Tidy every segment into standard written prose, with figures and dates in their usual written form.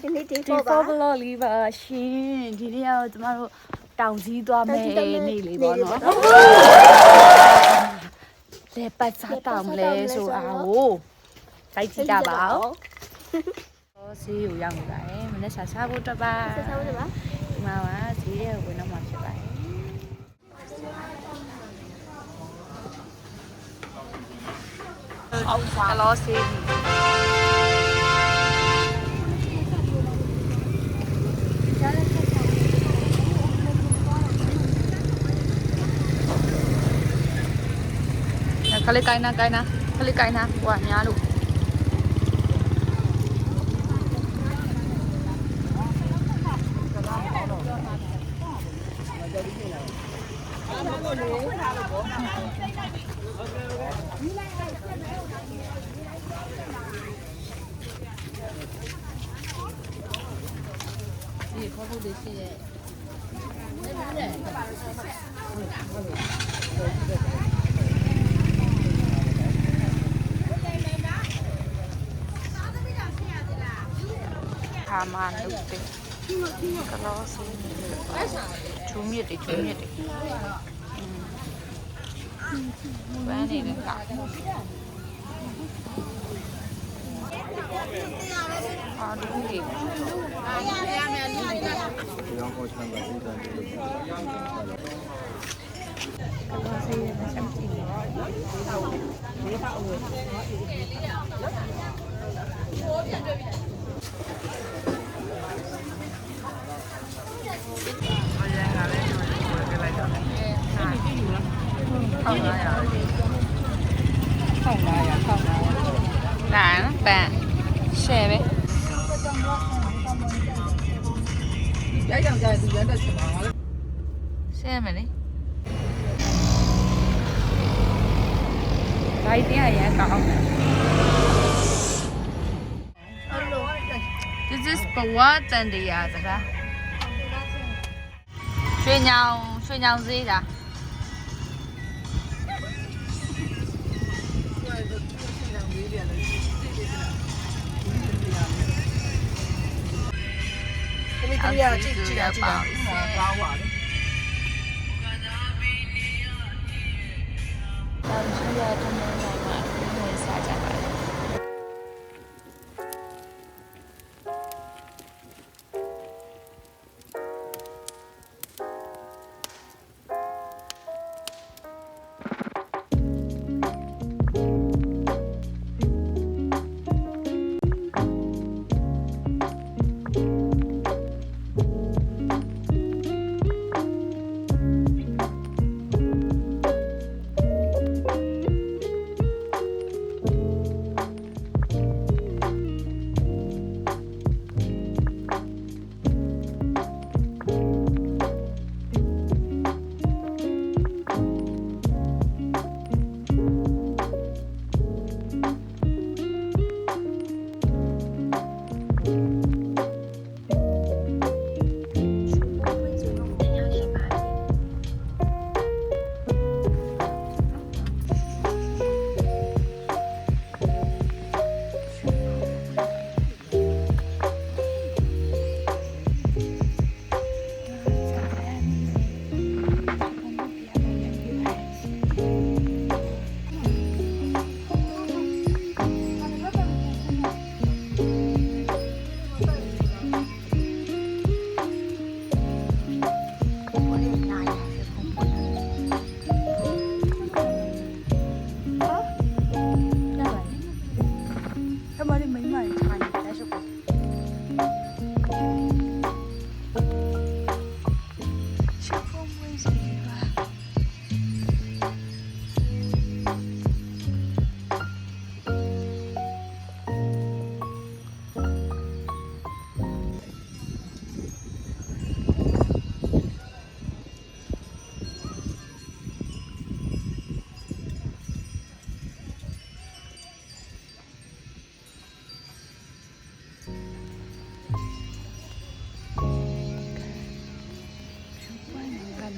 T4 vlog လေးပါရှင်ဒီနေ့ကတော့ကျမတို့တောင်ကြီးသွားမယ်နေ့လေးပေါ့နော်လေပတ်စားတောင်လဲဆိုအောင်တိုက်ကြည့်ကြပါဦးဈေးကိုရောက်နေပါတယ်မနေ့စားဖို့အတွက်ပါဒီမှာပါဈေးရဲ့ဝင်တော့မှာဖြစ်ပါတယ်အော်လောစီခလေးကိုင်းနာခလေးကိုင်းနာဟိုကညားလို့ဒီခေါ်ဖို့တွေရှိရဲ့ဟာမန်လုပ်တယ်ကလောစီချူမြစ်တွေပန်းနေတယ်ကအာဒူးကြီးရောင်းဖို့ချမ်းသာပြီးတယ်ကလောစီရဲ့စမ်းကြည့်哪办？谁呗？谁没嘞？来点也高。This is what and the other. 水鸟子的。这个不好意思。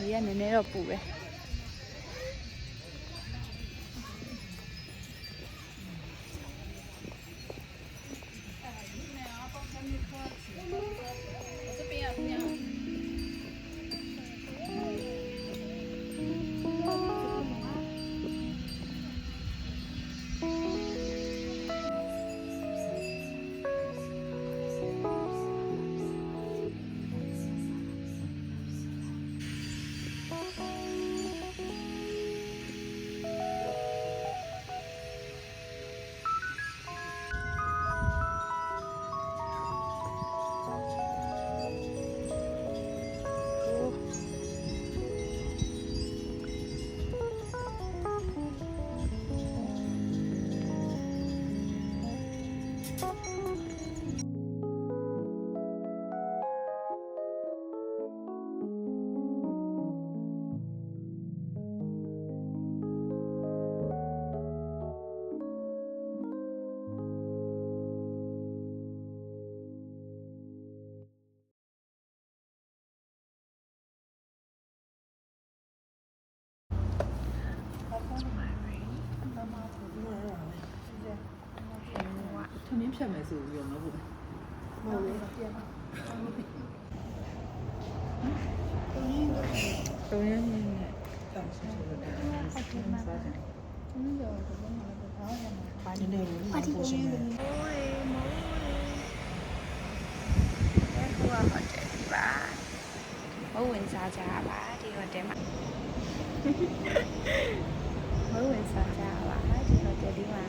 နေရနည်းနည်းတော့ပူပဲ မင်းဖြတ်မယ်ဆိုပြီးတော့မဟုတ်ဘူးမဟုတ်ဘူးပြန်ပါတော်ရင်းနဲ့တောင်းဆိုတော့စားကြတယ်ဘာနေလဲဘာဒီကိုရှင်လဲโอ้ยโอ้ยဟိုကဟိုတယ်ဒီပါမဝင်စားကြပါဒီဟိုတယ်မှာမဝင်စားကြပါဒီဟိုတယ်ဒီမှာ